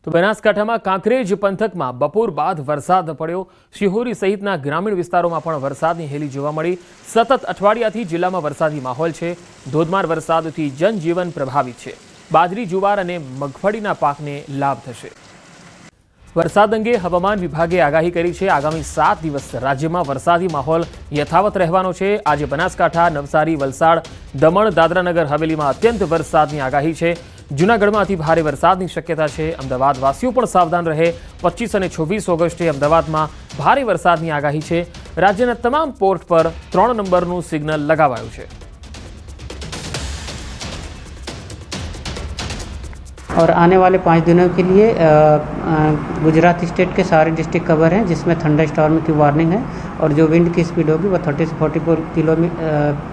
તો બનાસકાંઠામાં કાંકરેજ પંથકમાં બપોર બાદ વરસાદ પડ્યો। શિહોરી સહિતના ગ્રામીણ વિસ્તારોમાં પણ વરસાદની હેલી જોવા મળી। સતત અઠવાડિયાથી જિલ્લામાં વરસાદી માહોલ છે। ધોધમાર વરસાદથી જનજીવન પ્રભાવિત છે। બાજરી, જુવાર અને મગફળીના પાકને લાભ થશે। વરસાદ અંગે હવામાન વિભાગે આગાહી કરી છે। આગામી 7 દિવસ રાજ્યમાં વરસાદી માહોલ યથાવત રહેવાનો છે। આજે બનાસકાંઠા, નવસારી, વલસાડ, દમણ, દાદરાનગર હવેલીમાં અત્યંત વરસાદની આગાહી છે। જૂનાગઢમાં અતિ ભારે વરસાદની શક્યતા છે। અમદાવાદ વાસીઓ પણ સાવધાન રહે। 25 અને 26 ઓગસ્ટે અમદાવાદમાં ભારે વરસાદની આગાહી છે। રાજ્યના તમામ પોર્ટ પર 3 નંબરનું સિગ્નલ લગાવાયું છે। और आने वाले 5 दिनों के लिए गुजरात स्टेट के सारे डिस्ट्रिक्ट कवर हैं, जिसमें थंडर स्टॉर्म की वार्निंग है और जो विंड की स्पीड होगी वो 30 से 44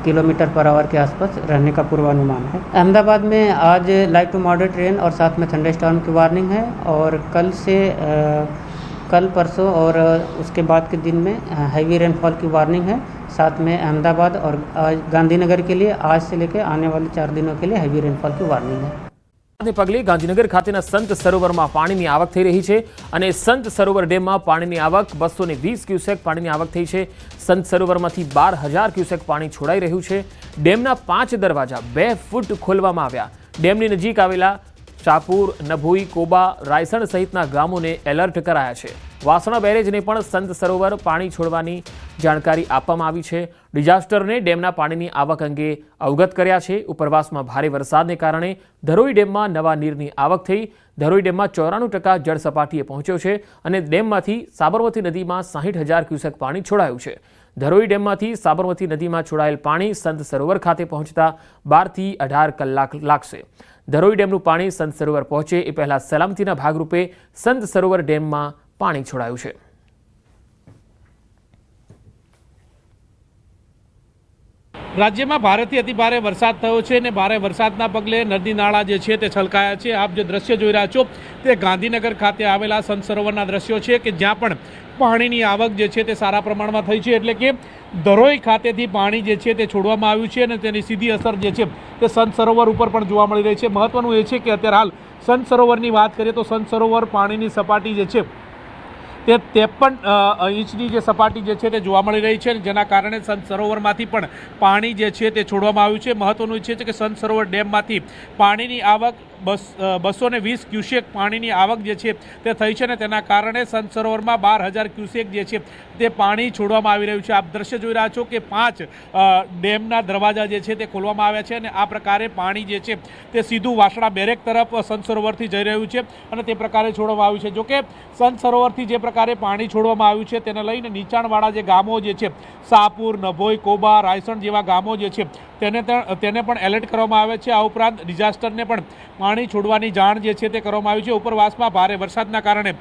किलोमीटर पर आवर के आसपास रहने का पूर्वानुमान है। अहमदाबाद में आज लाइट टू मॉडरेट रेन और साथ में थंडर स्टॉर्म की वार्निंग है और कल परसों और उसके बाद के दिन में हैवी रेनफॉल की वार्निंग है। साथ में अहमदाबाद और गांधीनगर के लिए आज से लेकर आने वाले 4 दिनों के लिए हैवी रेनफॉल की वार्निंग है। पगले गांधीनगर खातेना संत सरोवर में पानी आवक थई रही है और संत सरोवर डेम में पानी आवक 220 क्यूसेक पानी आवक थई है। संत सरोवर में 12,000 क्यूसेक पानी छोड़ाई रह्यु है। डेमना 5 दरवाजा 2 फूट खोलवामां आव्या। डेमनी नजीक आवेला शाहपुर, नभोई, कोबा, रायसण सहितना गामोने एलर्ट कराया है। वासणा बेरेज ने पण संत सरोवर पानी छोड़वानी जानकारी आपवामां आवी छे। डिजास्टर ने डेमना पानीनी आवक अंगे अवगत कर्या छे। उपरवासमां भारे वरसादने कारणे धरोई डेममां नवा नीરની आवक થઈ। ધરોઈ ડેમમાં 94% જળ સપાટીએ પહોંચ્યો છે અને ડેમમાંથી સાબરમતી નદીમાં 60,000 ક્યુસેક પાણી છોડાયું છે। ધરોઈ ડેમમાંથી સાબરમતી નદીમાં છોડાયેલ પાણી સંત સરોવર ખાતે પહોંચતા 12 થી 18 કલાક લાગશે। ધરોઈ ડેમનું પાણી સંત સરોવર પહોંચે એ પહેલા સલામતીના ભાગરૂપે સંત સરોવર ડેમમાં પાણી છોડાયું છે। राज्य में भारेथी अति भारे वरसाद थयो छे ने भारे वरसादना पगले नदी नाळा जे छे ते छलकाया छे। आप जो दृश्य जोई रह्या छो ते गांधीनगर खाते आवेला संत सरोवरना दृश्यो छे के ज्यां पण पाणीनी आवक जे छे ते सारा प्रमाणमां थई छे। एटले के धरोई खातेथी पाणी जे छे ते छोडवामां आव्युं छे अने तेनी सीधी असर जे छे ते संत सरोवर उपर पण जोवा मळी रही छे। महत्वनुं ए छे के अत्यारे हाल संत सरोवरनी वात करीए तो संत सरोवर पाणीनी सपाटी जे छे તે 53 ઇંચની જે સપાટી જે છે તે જોવા મળી રહી છે, જેના કારણે સંત સરોવરમાંથી પણ પાણી જે છે તે છોડવામાં આવ્યું છે। મહત્વનું એ છે કે સંત સરોવર ડેમમાંથી પાણીની આવક 220 ક્યુસેક પાણીની આવક જે છે તે થઈ છે ને તેના કારણે સંત સરોવરમાં 12,000 ક્યુસેક જે છે તે પાણી છોડવામાં આવી રહ્યું છે। આપ દ્રશ્ય જોઈ રહ્યા છો કે 5 ડેમના દરવાજા જે છે તે ખોલવામાં આવ્યા છે અને આ પ્રકારે પાણી જે છે તે સીધું વાસણા બેરેક તરફ સંત સરોવરથી જઈ રહ્યું છે અને તે પ્રકારે છોડવામાં આવ્યું છે। જોકે સંત સરોવરથી જે પ્રકારે પાણી છોડવામાં આવ્યું છે તેને લઈને નીચાણવાળા જે ગામો જે છે શાહપુર, નભોઈ, કોબા, રાયસણ જેવા ગામો જે છે તેને પણ એલર્ટ કરવામાં આવે છે। આ ઉપરાંત ડિઝાસ્ટરને પણ પાણી છોડવાની જાણ જે છે તે કરવામાં આવી છે। ઉપરવાસમાં ભારે વરસાદના કારણે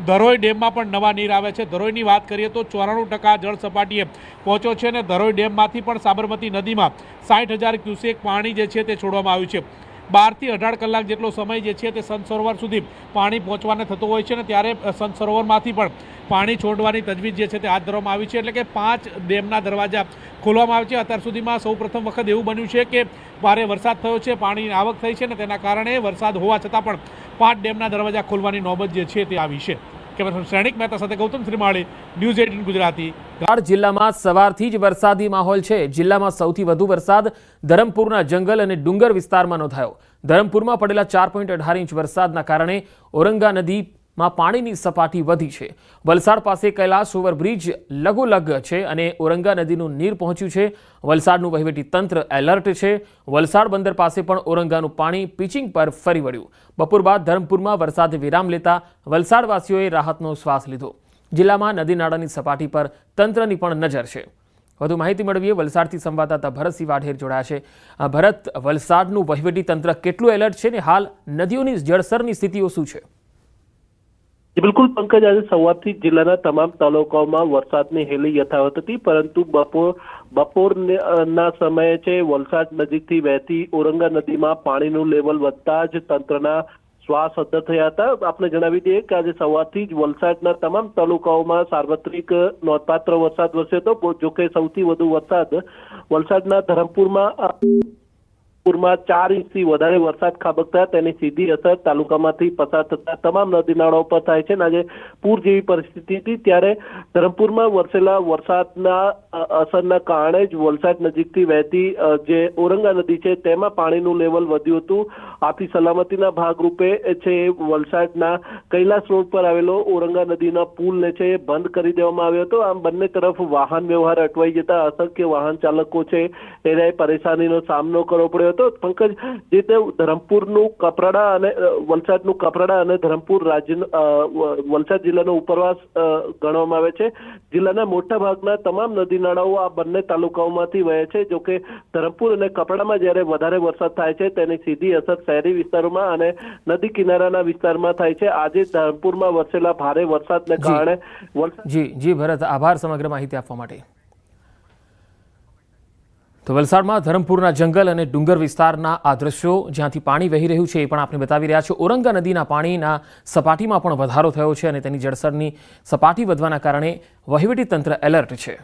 ધરોઈ ડેમમાં પણ નવા નીર આવે છે। ધરોઈની વાત કરીએ તો 94% જળ સપાટીએ પહોંચ્યો છે અને ધરોઈ ડેમમાંથી પણ સાબરમતી નદીમાં 60,000 ક્યુસેક પાણી જે છે તે છોડવામાં આવ્યું છે। 12 થી 18 કલાક જેટલો સમય જે છે તે સંત સરોવર સુધી પાણી પહોંચવાને થતો હોય છે અને ત્યારે સંત સરોવરમાંથી પણ પાણી છોડવાની તજવીજ જે છે તે હાથ ધરવામાં આવી છે। એટલે કે 5 ડેમના દરવાજા ખોલવામાં આવે છે। અત્યાર સુધીમાં સૌ પ્રથમ વખત એવું બન્યું છે કે ભારે વરસાદ થયો છે, પાણીની આવક થઈ છે અને તેના કારણે વરસાદ હોવા છતાં પણ 5 ડેમના દરવાજા ખોલવાની નોબત જે છે તે આવી છે। શ્રેણિક મહેતા સાથે ગૌતમ શ્રીમાળી, ન્યૂઝ 18 ગુજરાતી। જિલ્લામાં સવારથી જ વરસાદી માહોલ છે। જિલ્લામાં સૌથી વધુ વરસાદ ધરમપુરના જંગલ અને ડુંગર વિસ્તારમાં નોંધાયો। ધરમપુરમાં પડેલા 4.18 ઇંચ વરસાદના કારણે ઓરંગા નદીમાં પાણીની સપાટી વધી છે। વલસાડ પાસે કૈલાસ ઓવરબ્રિજ લગોલગ છે અને ઓરંગા નદીનું નીર પહોંચ્યું છે। વલસાડનું વહીવટી તંત્ર એલર્ટ છે। વલસાડ બંદર પાસે પણ ઓરંગાનું પાણી પિચિંગ પર ફરી વળ્યું। બપોર બાદ ધરમપુરમાં વરસાદે વિરામ લેતા વલસાડવાસીઓએ રાહતનો શ્વાસ લીધો। જિલ્લામાં નદી નાળાની સપાટી પર તંત્રની પણ નજર છે। વધુ માહિતી મેળવીએ વલસાડથી સંવાદદાતા ભરતસિંહ વાઢેર જોડાયા છે। ભરત, વલસાડનું વહીવટી તંત્ર કેટલું એલર્ટ છે ને હાલ નદીઓની જળસ્તરની સ્થિતિઓ શું છે? बिल्कुल पंकज, आज सवारथी जिल्लाना तमाम तालुकाओमां वरसादनी हेली यथावत हती, परंतु बपोरना समये छे वलसाड नजीकथी वहेती ओरंगा नदीमां पाणीनुं लेवल વધતા જ તંત્રના શ્વાસ અદ્ધર થયા હતા। આપણે જણાવી દઈએ કે આજે સવારથી જ વલસાડના તમામ તાલુકાઓમાં સાર્વત્રિક નોંધપાત્ર વરસાદ વરસ્યો હતો। જો કે સૌથી વધુ વરસાદ વલસાડના ધરમપુરમાં ધરમપુરમાં 4 ઇંચથી વધારે વરસાદ ખાબકતા તેની સીધી અસર તાલુકામાંથી પસાર થતા તમામ નદી નાળાઓ પર થાય છે. આજે પૂર જેવી પરિસ્થિતિ હતી ત્યારે ધરમપુરમાં વરસેલા વરસાદના અસરના કારણે જ વલસાડ નજીકથી વહેતી જે ઓરંગા નદી છે તેમાં પાણીનું લેવલ વધ્યું હતું. આથી સલામતીના ભાગરૂપે છે વલસાડના કૈલાસ રોડ પર આવેલો ઓરંગા નદીના પુલને છે બંધ કરી દેવામાં આવ્યો હતો. આમ બંને તરફ વાહન વ્યવહાર અટવાઈ જતા અસંખ્ય વાહન ચાલકો છે એને પરેશાનીનો સામનો કરવો પડ્યો હતો. પંકજ, જે તે ધરમપુરનું કપરાડા અને વલસાડનું કપરાડા અને ધરમપુર વલસાડ જિલ્લાનો ઉપરવાસ ગણવામાં આવે છે. જિલ્લાના મોટા ભાગના તમામ નદી નાળાઓ આ બંને તાલુકાઓમાંથી વહે છે. જોકે ધરમપુર અને કપરાડામાં જ્યારે વધારે વરસાદ થાય છે તેની સીધી અસર શહેરી વિસ્તારોમાં અને નદી કિનારાના વિસ્તારમાં થાય છે. આજે ધરમપુરમાં વરસેલા ભારે વરસાદને કારણે જી ભરત, આભાર સમગ્ર માહિતી આપવા માટે. તો વલસાડમાં ધરમપુરના જંગલ અને ડુંગર વિસ્તારના આ દ્રશ્યો જ્યાંથી પાણી વહી રહ્યું છે એ પણ આપણે બતાવી રહ્યા છે. ઓરંગા નદીના પાણીના સપાટીમાં પણ વધારો થયો છે અને તેની જળસ્તરની સપાટી વધવાના કારણે વહીવટીતંત્ર એલર્ટ છે.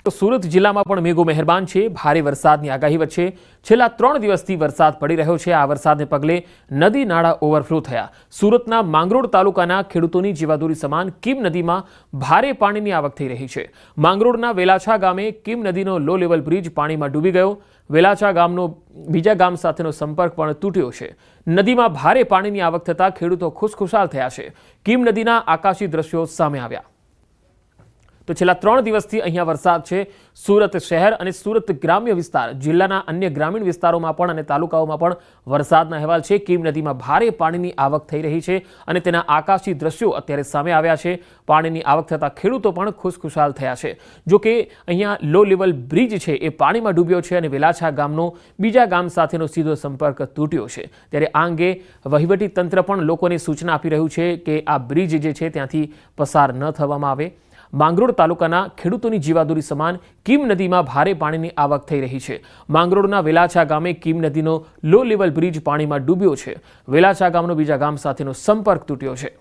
તો સુરત જિલ્લામાં પણ મેઘો મહેરબાન છે. ભારે વરસાદની આગાહી વચ્ચે છેલ્લા 3 દિવસથી વરસાદ પડી રહ્યો છે. આ વરસાદને પગલે નદી નાળા ઓવરફ્લો થયા. સુરતના માંગરોળ તાલુકાના ખેડૂતોની જીવાદોરી સમાન કીમ નદીમાં ભારે પાણીની આવક થઈ રહી છે. માંગરોળના વેલાછા ગામે કીમ નદીનો લો લેવલ બ્રિજ પાણીમાં ડૂબી ગયો. વેલાછા ગામનો બીજા ગામ સાથેનો સંપર્ક પણ તૂટ્યો છે. નદીમાં ભારે પાણીની આવક થતાં ખેડૂતો ખુશખુશાલ થયા છે. કીમ નદીના આકાશી દ્રશ્યો સામે આવ્યા. તો છેલ્લા 3 દિવસથી અહીંયા વરસાદ છે. સુરત શહેર અને સુરત ગ્રામ્ય વિસ્તાર જિલ્લાના અન્ય ગ્રામીણ વિસ્તારોમાં પણ અને તાલુકાઓમાં પણ વરસાદના અહેવાલ છે. કીમ નદીમાં ભારે પાણીની આવક થઈ રહી છે અને તેના આકાશી દ્રશ્યો અત્યારે સામે આવ્યા છે. પાણીની આવક થતાં ખેડૂતો પણ ખુશખુશાલ થયા છે. જો કે અહીંયા લો લેવલ બ્રિજ છે એ પાણીમાં ડૂબ્યો છે અને વેલાછા ગામનો બીજા ગામ સાથેનો સીધો સંપર્ક તૂટ્યો છે. ત્યારે આ અંગે વહીવટી તંત્ર પણ લોકોને સૂચના આપી રહ્યું છે કે આ બ્રિજ જે છે ત્યાંથી પસાર ન થવામાં આવે. માંગરોળ તાલુકાના ખેડૂતોની જીવાદોરી સમાન કીમ નદીમાં ભારે પાણીની આવક થઈ રહી છે. માંગરોળના વેલાછા ગામે કીમ નદીનો લો લેવલ બ્રિજ પાણીમાં ડૂબ્યો છે. વેલાછા ગામનો બીજા ગામ સાથેનો સંપર્ક તૂટ્યો છે.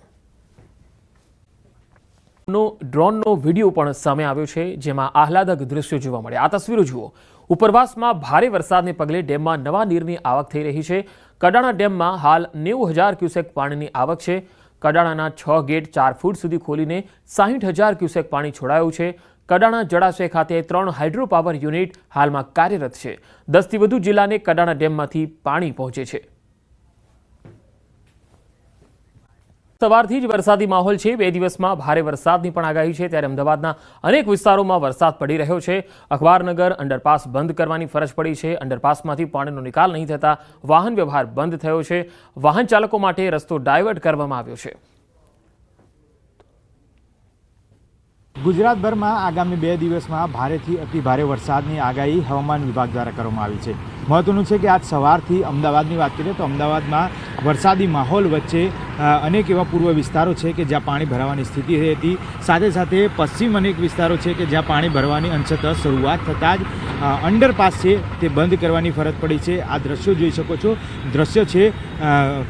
ડ્રોનનો વિડીયો પણ સામે આવ્યો છે જેમાં આહલાદક દ્રશ્યો જોવા મળ્યા. આ તસવીરો જુઓ. ઉપરવાસમાં ભારે વરસાદને પગલે ડેમમાં નવા નીરની આવક થઈ રહી છે. કડાણા ડેમમાં હાલ 90,000 ક્યુસેક પાણીની આવક છે. કડાણાના 6 ગેટ 4 ફૂટ સુધી ખોલીને 60,000 ક્યુસેક પાણી છોડાયું છે. કડાણા જળાશય ખાતે 3 હાઇડ્રો પાવર યુનિટ હાલમાં કાર્યરત છે. 10થી વધુ જિલ્લાને કડાણા ડેમમાંથી પાણી પહોંચે છે. સવારથી જ વરસાદી માહોલ છે. 2 દિવસમાં ભારે વરસાદની પણ આગાહી છે. ત્યારે અમદાવાદના અનેક વિસ્તારોમાં વરસાદ પડી રહ્યો છે. અખબારનગર અંડરપાસ બંધ કરવાની ફરજ પડી છે. અંડરપાસમાંથી પાણીનો નિકાલ નહીં થતા વાહન વ્યવહાર બંધ થયો છે. વાહન ચાલકો માટે રસ્તો ડાયવર્ટ કરવામાં આવ્યો છે. ગુજરાતભરમાં આગામી 2 દિવસમાં ભારેથી અતિ ભારે વરસાદની આગાહી હવામાન વિભાગ દ્વારા કરવામાં આવી છે. મહત્વનું છે કે આજ સવારથી અમદાવાદની વાત કરીએ તો અમદાવાદમાં વરસાદી માહોલ વચ્ચે અનેક એવા પૂર્વ વિસ્તારો છે કે જ્યાં પાણી ભરાવાની સ્થિતિ હતી. સાથે સાથે પશ્ચિમ અનેક વિસ્તારો છે કે જ્યાં પાણી ભરવાની અંશતઃ શરૂઆત થતાં જ અંડરપાસ છે તે બંધ કરવાની ફરજ પડી છે. આ દ્રશ્યો જોઈ શકો છો. દ્રશ્ય છે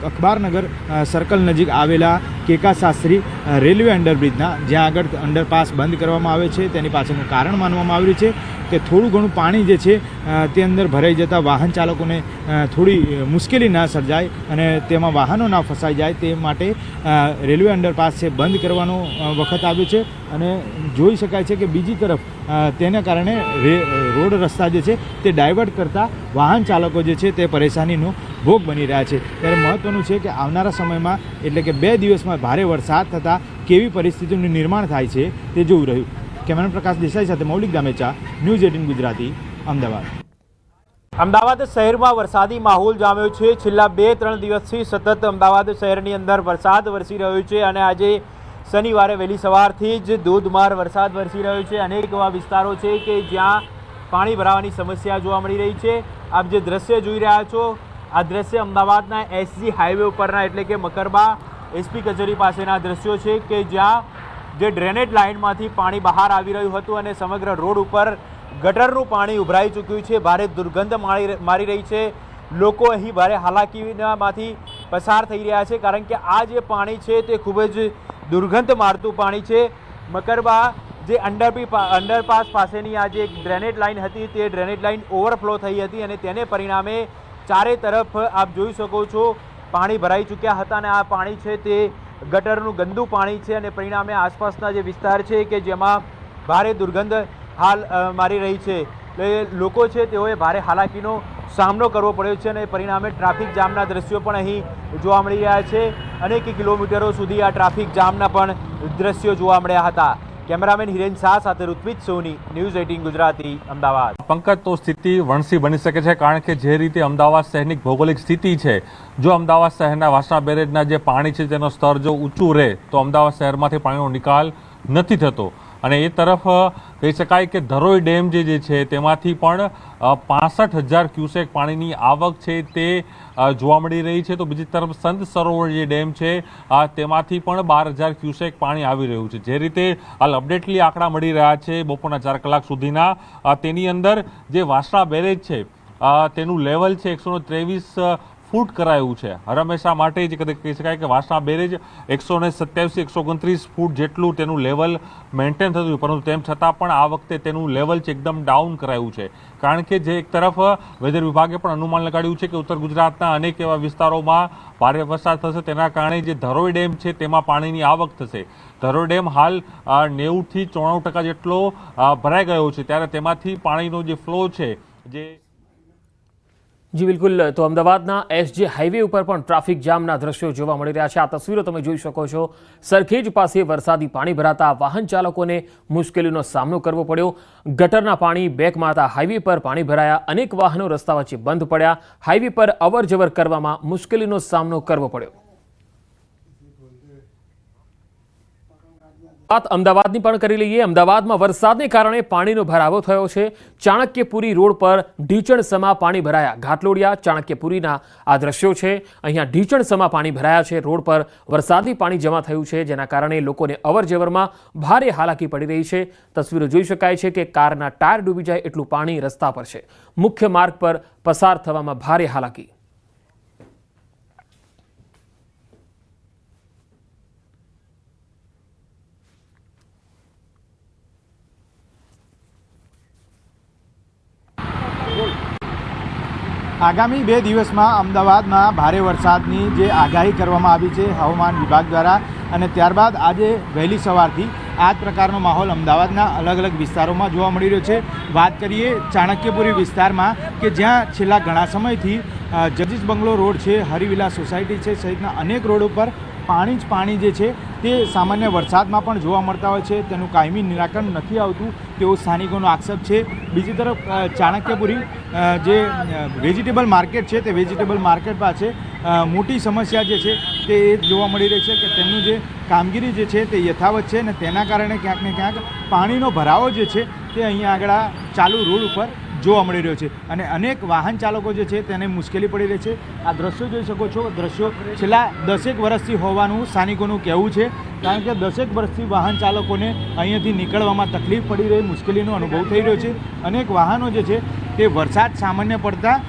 અખબારનગર સર્કલ નજીક આવેલા કેકા શાસ્ત્રી રેલવે અંડરબ્રિજના, જ્યાં આગળ અંડરપાસ બંધ કરવામાં આવે છે. તેની પાછળનું કારણ માનવામાં આવ્યું છે કે થોડું ઘણું પાણી જે છે તે અંદર ભરાઈ જતાં વાહન ચાલકોને થોડી મુશ્કેલી ના સર્જાય અને તેમાં વાહનો ના ફસાઈ જાય તે માટે રેલવે અંડરપાસ છે બંધ કરવાનો વખત આવ્યો છે. અને જોઈ શકાય છે કે બીજી તરફ તેના કારણે રોડ રસ્તા જે છે તે ડાયવર્ટ કરતા વાહન ચાલકો જે છે તે પરેશાનીનો ભોગ બની રહ્યા છે. ત્યારે મહત્વનું છે કે આવનારા સમયમાં એટલે કે 2 દિવસમાં ભારે વરસાદ થતાં કેવી પરિસ્થિતિનું નિર્માણ થાય છે તે જોવું રહ્યું. કેમેરામેન પ્રકાશ દેસાઈ સાથે મૌલિક દામેચા, ન્યૂઝ 18 ગુજરાતી, અમદાવાદ. અમદાવાદ શહેરમાં વરસાદી માહોલ જામ્યો છે. છેલ્લા 2-3 દિવસથી સતત અમદાવાદ શહેરની અંદર વરસાદ વરસી રહ્યો છે અને આજે શનિવારે વહેલી સવારથી જ ધોધમાર વરસાદ વરસી રહ્યો છે. અનેક એવા વિસ્તારો છે કે જ્યાં પાણી ભરાવાની સમસ્યા જોવા મળી રહી છે. આપ જે દ્રશ્ય જોઈ રહ્યા છો આ દ્રશ્ય અમદાવાદના એસજી હાઈવે ઉપરના એટલે કે મકરબા એસપી કચેરી પાસેના દ્રશ્યો છે કે જ્યાં જે ડ્રેનેજ લાઇનમાંથી પાણી બહાર આવી રહ્યું હતું અને સમગ્ર રોડ ઉપર ગટરનું પાણી ઉભરાઈ ચૂક્યું છે. ભારે દુર્ગંધ મારી રહી છે. લોકો અહીં ભારે હાલાકીમાંથી પસાર થઈ રહ્યા છે કારણ કે આ જે પાણી છે તે ખૂબ જ દુર્ગંધ મારતું પાણી છે. મકરબા જે અંડરપાસ પાસેની આ જે ડ્રેનેજ લાઇન હતી તે ડ્રેનેજ લાઇન ઓવરફ્લો થઈ હતી અને તેને પરિણામે ચારે તરફ આપ જોઈ શકો છો પાણી ભરાઈ ચૂક્યા હતા અને આ પાણી છે તે ગટરનું ગંદુ પાણી છે અને પરિણામે આસપાસના જે વિસ્તાર છે કે જેમાં ભારે દુર્ગંધ હાલ મારી રહી છે એટલે લોકો છે તેઓએ ભારે હાલાકીનો સામનો કરવો પડ્યો છે અને પરિણામે ટ્રાફિક જામના દ્રશ્યો પણ અહીં જોવા મળી રહ્યા છે અનેક કિલોમીટરો સુધી આ ટ્રાફિક જામના પણ દ્રશ્યો જોવા મળ્યા હતા। કેમેરામેન હિરેન શાહ સાથે ઋત્વિજ સોની, ન્યૂઝ 18 ગુજરાતી, અમદાવાદ। પંકજ, તો સ્થિતિ વણસી બની શકે છે કારણ કે જે રીતે અમદાવાદ શહેરની ભૌગોલિક સ્થિતિ છે, જો અમદાવાદ શહેરના વાસણા બેરેજના જે પાણી છે તેનો સ્તર જો ઊંચું રહે તો અમદાવાદ શહેરમાંથી પાણીનો નિકાલ નથી થતો અને એ તરફ કહી શકાય કે ધરોઈ ડેમ જે છે તેમાંથી પણ 65,000 ક્યુસેક પાણીની આવક છે તે જોવા મળી રહી છે, તો બીજી તરફ સંત સરોવર જે ડેમ છે તેમાંથી પણ 12,000 ક્યુસેક પાણી આવી રહ્યું છે। જે રીતે હાલ અપડેટલી આંકડા મળી રહ્યા છે બપોરના 4 કલાક સુધીના, તેની અંદર જે વાસણા બેરેજ છે તેનું લેવલ છે 123 ફૂટ કરાયું છે। હર હંમેશા માટે જ કહી શકાય કે વાસણા બેરેજ 127-129 ફૂટ જેટલું તેનું લેવલ મેન્ટેન થતું, પરંતુ તેમ છતાં પણ આ વખતે તેનું લેવલ છે એકદમ ડાઉન કરાયું છે કારણ કે જે એક તરફ વેધર વિભાગે પણ અનુમાન લગાડ્યું છે કે ઉત્તર ગુજરાતના અનેક એવા વિસ્તારોમાં ભારે વરસાદ થશે, તેના કારણે જે ધરોઈ ડેમ છે તેમાં પાણીની આવક થશે। ધરોઈ ડેમ હાલ 90થી 94% જેટલો ભરાઈ ગયો છે, ત્યારે તેમાંથી પાણીનો જે ફ્લો છે જે જી બિલકુલ, તો અમદાવાદના એસજી હાઈવે ઉપર પણ ટ્રાફિક જામના દ્રશ્યો જોવા મળી રહ્યા છે। આ તસવીરો તમે જોઈ શકો છો। સરખેજ પાસે વરસાદી પાણી ભરાતા વાહન ચાલકોને મુશ્કેલીનો સામનો કરવો પડ્યો। ગટરના પાણી બેક મારતા હાઈવે પર પાણી ભરાયા, અનેક વાહનો રસ્તા વચ્ચે બંધ પડ્યા, હાઈવે પર અવર જવર કરવામાં મુશ્કેલીનો સામનો કરવો પડ્યો। વાત અમદાવાદની પણ કરી લઈએ। અમદાવાદમાં વરસાદને કારણે પાણીનો ભરાવો થયો છે। ચાણક્યપુરી રોડ પર ઢીચણસમા પાણી ભરાયા। ઘાટલોડિયા ચાણક્યપુરીના આ દ્રશ્યો છે। અહીંયા ઢીચણસમા પાણી ભરાયા છે। રોડ પર વરસાદી પાણી જમા થયું છે, જેના કારણે લોકોને અવરજવરમાં ભારે હાલાકી પડી રહી છે। તસવીરો જોઈ શકાય છે કે કારના ટાયર ડૂબી જાય એટલું પાણી રસ્તા પર છે। મુખ્ય માર્ગ પર પસાર થવામાં ભારે હાલાકી। આગામી 2 દિવસમાં અમદાવાદમાં ભારે વરસાદની જે આગાહી કરવામાં આવી છે હવામાન વિભાગ દ્વારા, અને ત્યારબાદ આજે વહેલી સવારથી આ જ પ્રકારનો માહોલ અમદાવાદના અલગ અલગ વિસ્તારોમાં જોવા મળી રહ્યો છે। વાત કરીએ ચાણક્યપુરી વિસ્તારમાં કે જ્યાં છેલ્લા ઘણા સમયથી જગદીશ બંગલો રોડ છે, હરિવિલાસ સોસાયટી છે સહિતના અનેક રોડ ઉપર પાણી જ પાણી જે છે તે સામાન્ય વરસાદમાં પણ જોવા મળતા હોય છે, તેનું કાયમી નિરાકરણ નથી આવતું તેવો સ્થાનિકોનો આક્ષેપ છે। બીજી તરફ ચાણક્યપુરી જે વેજીટેબલ માર્કેટ છે તે વેજીટેબલ માર્કેટ પાસે મોટી સમસ્યા જે છે તે એ જોવા મળી રહી છે કે તેમનું જે કામગીરી જે છે તે યથાવત છે અને તેના કારણે ક્યાંક ને ક્યાંક પાણીનો ભરાવો જે છે તે અહીંયા આગળ ચાલુ રોડ ઉપર જોવા મળી રહ્યો છે અને અનેક વાહન ચાલકો જે છે તેને મુશ્કેલી પડી રહી છે। આ દ્રશ્યો જોઈ શકો છો, દ્રશ્યો છેલ્લા 10 વર્ષથી હોવાનું સ્થાનિકોનું કહેવું છે, કારણ કે 10 વર્ષથી વાહન ચાલકોને અહીંયાથી નીકળવામાં તકલીફ પડી રહી, મુશ્કેલીનો અનુભવ થઈ રહ્યો છે। અનેક વાહનો જે છે તે વરસાદ સામાન્ય પડતા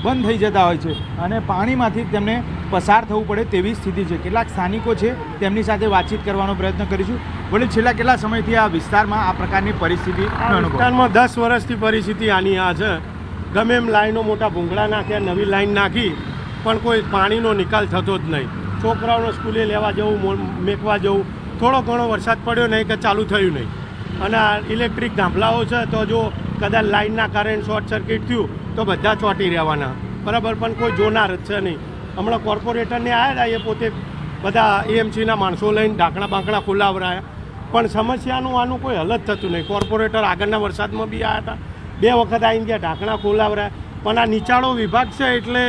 બંધ થઈ જતા હોય છે અને પાણીમાંથી તેમને પસાર થવું પડે તેવી સ્થિતિ છે। કેટલાક સ્થાનિકો છે તેમની સાથે વાતચીત કરવાનો પ્રયત્ન કરીશું। વળી છેલ્લા કેટલા સમયથી આ વિસ્તારમાં આ પ્રકારની પરિસ્થિતિ વિસ્તારમાં 10 વર્ષથી પરિસ્થિતિ આની આ છે। ગમે એમ લાઈનો મોટા ભૂંગળા નાખ્યા, નવી લાઈન નાખી, પણ કોઈ પાણીનો નિકાલ થતો જ નહીં। છોકરાઓને સ્કૂલે લેવા જવું, મેકવા જવું, થોડો ઘણો વરસાદ પડ્યો નહીં કે ચાલુ થયું નહીં। અને આ ઇલેક્ટ્રિક ધાંભલાઓ છે તો જો કદાચ લાઇનના કારણે શોર્ટ સર્કિટ થયું તો બધા ચોંટી રહેવાના, બરાબર, પણ કોઈ જોનાર જ છે નહીં। હમણાં કોર્પોરેટરને આવ્યા હતા, એ પોતે બધા એએમસીના માણસો લઈને ઢાંકણા બાંકણા ખુલ્લાવરાયા, પણ સમસ્યાનું આનું કોઈ હલ જ થતું નહીં। કોર્પોરેટર આગળના વરસાદમાં બી આવ્યા હતા, 2 વખત આવીને ગયા, ઢાંકણા ખોલાવરાયા, પણ આ નીચાણો વિભાગ છે એટલે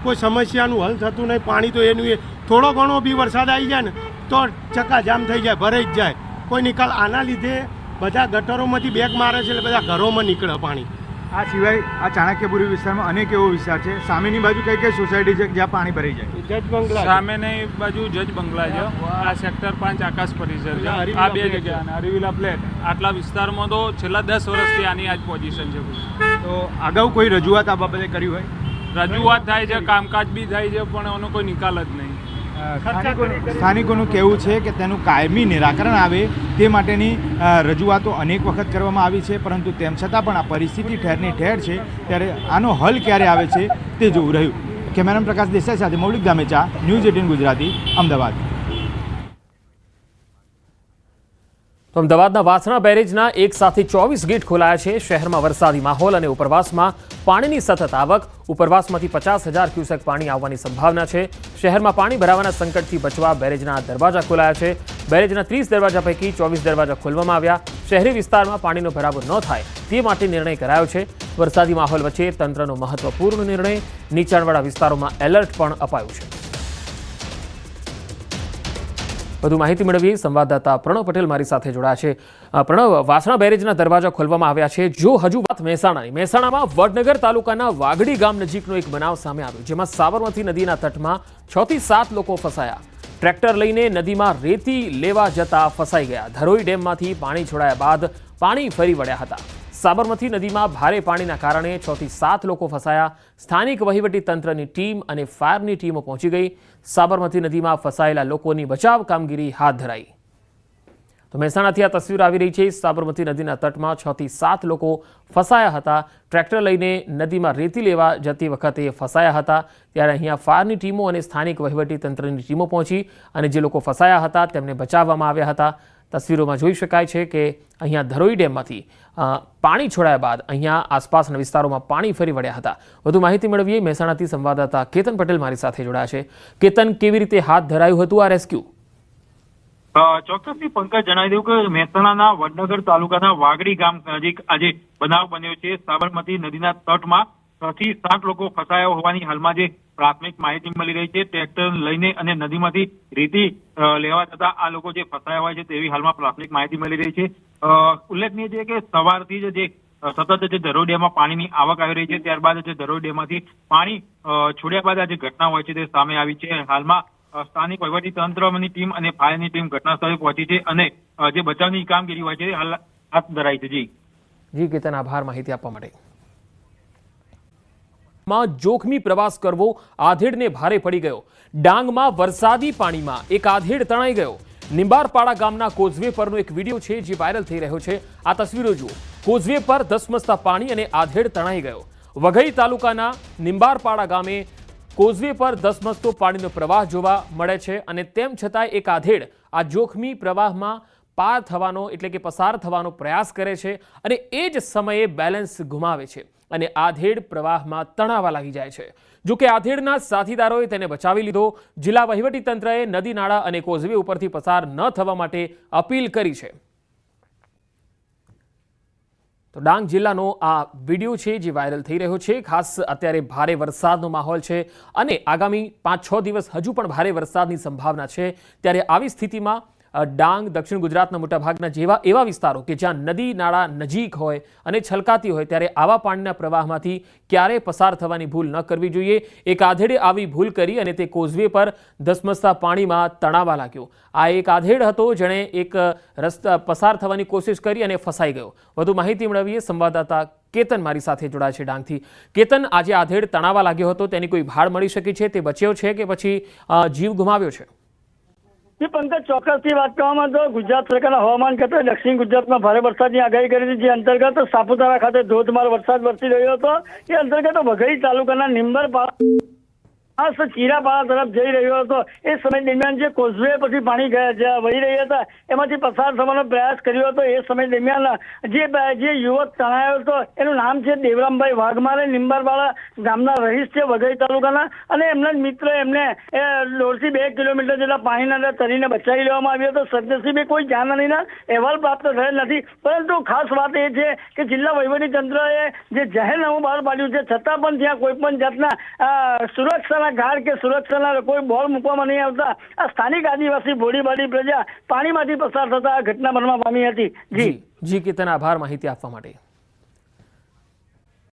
કોઈ સમસ્યાનું હલ થતું નહીં। પાણી તો એનું એ થોડો ઘણો બી વરસાદ આવી જાય ને તો ચક્કાજામ થઈ જાય, ભરાઈ જ જાય, કોઈ નિકાલ। આના લીધે બધા ગટરોમાંથી બેગ મારે છે એટલે બધા ઘરોમાં નીકળે પાણી। આ સિવાય આ ચાણક્યપુરી વિસ્તારમાં અનેક એવો વિસ્તાર છે, સામેની બાજુ કઈ કઈ સોસાયટી છે જ્યાં પાણી ભરાઈ જાય? જજ બંગલા સામેની બાજુ જજ બંગલા છે, આ સેક્ટર 5 આકાશ પરિસર છે, આ 2 જગ્યા અને હરિવિલા ફ્લેટ। આટલા વિસ્તારમાં તો છેલ્લા 10 વર્ષથી આની આ જ પોઝિશન છે। તો અગાઉ કોઈ રજૂઆત આ બાબતે કરી હોય? રજૂઆત થાય છે, કામકાજ બી થાય છે, પણ એનો કોઈ નિકાલ જ નહીં। સ્થાનિકોનું કહેવું છે કે તેનું કાયમી નિરાકરણ આવે તે માટેની રજૂઆતો અનેક વખત કરવામાં આવી છે, પરંતુ તેમ છતાં પણ આ પરિસ્થિતિ ઠેરની ઠેર છે, ત્યારે આનો હલ ક્યારે આવે છે તે જોવું રહ્યું. કેમેરામેન પ્રકાશ દેસાઈ સાથે મૌલિક ગામેચા, ન્યૂઝ 18 ગુજરાતી, અમદાવાદ. તો અમદાવાદના વાસણા બેરેજના એક સાથે 24 ગેટ ખોલાયા છે. શહેરમાં વરસાદી માહોલ અને ઉપરવાસમાં પાણીની સતત આવક. ઉપરવાસમાંથી 50,000 ક્યુસેક પાણી આવવાની સંભાવના છે. શહેરમાં પાણી ભરાવાના સંકટથી બચવા બેરેજના દરવાજા ખોલાયા છે. બેરેજના 30 દરવાજા પૈકી 24 દરવાજા ખોલવામાં આવ્યા. શહેરી વિસ્તારમાં પાણીનો ભરાવો ન થાય તે માટે નિર્ણય કરાયો છે. વરસાદી માહોલ વચ્ચે તંત્રનો મહત્વપૂર્ણ નિર્ણય. નીચાણવાળા વિસ્તારોમાં એલર્ટ પણ અપાયું છે. વધુ માહિતી મેળવીએ સંવાદદાતા પ્રણવ પટેલ મારી સાથે જોડાયા છે. પ્રણવ, વાસણા બેરેજના દરવાજા ખોલવામાં આવ્યા છે. જો હજુ વાત મહેસાણાની, મહેસાણામાં વડનગર તાલુકાના વાગડી ગામ નજીકનો એક બનાવ સામે આવ્યો, જેમાં સાબરમતી નદીના તટમાં 6 થી 7 લોકો ફસાયા. ટ્રેક્ટર લઈને નદીમાં રેતી લેવા જતા ફસાઈ ગયા. ધરોઈ ડેમમાંથી પાણી છોડાયા બાદ પાણી ફરી વળ્યા હતા. સાબરમતી નદીમાં ભારે પાણીના કારણે 6 થી 7 લોકો ફસાયા. સ્થાનિક વહીવટી તંત્રની ટીમ અને ફાયરની ટીમો પહોંચી ગઈ. સાબરમતી નદીમાં ફસાયેલા લોકોની બચાવ કામગીરી હાથ ધરાઈ. તો મહેસાણાથી આ તસવીર આવી રહી છે. સાબરમતી નદીના તટમાં 6 થી 7 લોકો ફસાયા હતા. ટ્રેક્ટર લઈને નદીમાં રેતી લેવા જતી વખતે ફસાયા હતા. ત્યારે અહીંયા ફાયરની ટીમો અને સ્થાનિક વહીવટી તંત્રની ટીમો પહોંચી અને જે લોકો ફસાયા હતા તેમને બચાવવામાં આવ્યા હતા. તસવીરોમાં જોઈ શકાય છે કે અહીંયા ધરોઈ ડેમમાંથી પાણી છોડાયા બાદ અહીંયા આસપાસના વિસ્તારોમાં પાણી ફરી વળ્યા હતા. વધુ માહિતી મેળવીએ મહેસાણાથી સંવાદદાતા કેતન પટેલ મારી સાથે જોડાયા છે. કેતન, કેવી રીતે હાથ ધરાયું હતું આ રેસ્ક્યુ? ચોક્કસથી પંકજ જણાવી દઉં કે મહેસાણાના વડનગર તાલુકાના વાગડી ગામ નજીક આજે બનાવ બન્યો છે. સાબરમતી નદીના તટમાં 6 થી 7 લોકો ફસાયા હોવાની હાલમાં જે પ્રાથમિક માહિતી મળી રહી છે. ટ્રેક્ટર લઈને અને નદીમાંથી રેતી લેવા જતા આ લોકો જે ફસાયા હોય છે તેવી હાલમાં પ્રાથમિક માહિતી મળી રહી છે. ઉલ્લેખનીય છે કે સવારથી જ જે સતત જે ધરોઈ ડેમમાં પાણીની આવક આવી રહી છે, ત્યારબાદ જે ધરોઈ ડેમમાંથી પાણી છોડ્યા બાદ આ જે ઘટના હોય છે તે સામે આવી છે. હાલમાં સ્થાનિક વહીવટી તંત્રની ટીમ અને ફાયરની ટીમ ઘટના સ્થળે પહોંચી છે અને જે બચાવની કામગીરી હોય છે હાલ હાથ ધરાઈ છે. જી કેતન, આભાર માહિતી આપવા માટે. માં જોખમી પ્રવાસ કરવો આધેડને ભારે પડી ગયો. ડાંગમાં વરસાદી પાણીમાં એક આધેડ તણાઈ ગયો. નિંબારપાડા ગામના કોઝવે પરનો એક વિડીયો છે જે વાયરલ થઈ રહ્યો છે. આ તસવીરો જુઓ. કોઝવે પર ધસમસતા પાણી અને આધેડ તણાઈ ગયો. વઘઈ તાલુકાના નિંબારપાડા ગામે કોઝવે પર ધસમસતો પાણીનો પ્રવાહ જોવા મળે છે અને તેમ છતાં એક આધેડ આ જોખમી પ્રવાહમાં પાર થવાનો એટલે કે પસાર થવાનો પ્રયાસ કરે છે અને એ જ સમયે બેલેન્સ ગુમાવે છે અને આધેડ પ્રવાહમાં તણાવા લાગી જાય છે. જો કે આધેડના સાથીદારોએ તેને બચાવી લીધો. જિલ્લા વહીવટીતંત્રએ નદી નાળા અને કોઝવે ઉપરથી પસાર ન થવા માટે અપીલ કરી છે. તો ડાંગ જિલ્લાનો આ વિડીયો છે જે વાયરલ થઈ રહ્યો છે. ખાસ અત્યારે ભારે વરસાદનો માહોલ છે અને આગામી 5-6 દિવસ હજુ પણ ભારે વરસાદની સંભાવના છે. ત્યારે આવી સ્થિતિમાં ડાંગ, દક્ષિણ ગુજરાતના મોટાભાગના એવા વિસ્તારો કે જ્યાં નદી નાળા નજીક હોય અને છલકાતી હોય ત્યારે આવા પાણીના પ્રવાહમાંથી ક્યારેય પસાર થવાની ભૂલ ન કરવી જોઈએ. એક આધેડે આવી ભૂલ કરી અને તે કોઝવે પર ધસમસતા પાણીમાં તણાવા લાગ્યો. આ એક આધેડ હતો જેણે એક રસ્તા પસાર થવાની કોશિશ કરી અને ફસાઈ ગયો. વધુ માહિતી મેળવીએ સંવાદદાતા કેતન મારી સાથે જોડાયા છે ડાંગથી. કેતન, આજે આધેડ તણાવા લાગ્યો હતો તેની કોઈ ભાળ મળી શકી છે? તે બચ્યો છે કે પછી જીવ ગુમાવ્યો છે? પંકજ, ચોક્કસથી વાત કરવામાં તો ગુજરાત સરકારના હવામાન ખાતાએ દક્ષિણ ગુજરાતમાં ભારે વરસાદની આગાહી કરી હતી. જે અંતર્ગત સાપુતારા ખાતે ધોધમાર વરસાદ વરસી રહ્યો હતો. એ અંતર્ગત વઘઈ તાલુકાના નિંબારપાડા ચીરાપાડા તરફ જઈ રહ્યો હતો. એ સમય દરમિયાન જે કોઝવે પછી પાણી વહી રહ્યા હતા એમાંથી પસાર થવાનો પ્રયાસ કર્યો હતો. એ સમય દરમિયાન જે યુવક તણાયો હતો એનું નામ છે દેવરામભાઈ વાઘમારે. નિંબારપાડા ગામના રહીશ છે વઘઈ તાલુકાના અને એમના જ મિત્ર એમને 1.5 થી 2 કિલોમીટર જેટલા પાણીના અંદર તરીને બચાવી લેવામાં આવ્યો હતો. સદનસીબે કોઈ જાનહાનિના અહેવાલ પ્રાપ્ત થયેલ નથી. પરંતુ ખાસ વાત એ છે કે જિલ્લા વહીવટી તંત્રએ જે જાહેરનામું બહાર પાડ્યું છે છતાં પણ ત્યાં કોઈ પણ જાતના સુરક્ષાના ગાર્ડ કે સુરક્ષાના કોઈ બોલ મૂકવામાં નહીં આવતા આ સ્થાનિક આદિવાસી ભોળીભાળી પ્રજા પાણીમાંથી પસાર થતા આ ઘટના બનવા પામી હતી. જી કેતન, આભાર માહિતી આપવા માટે.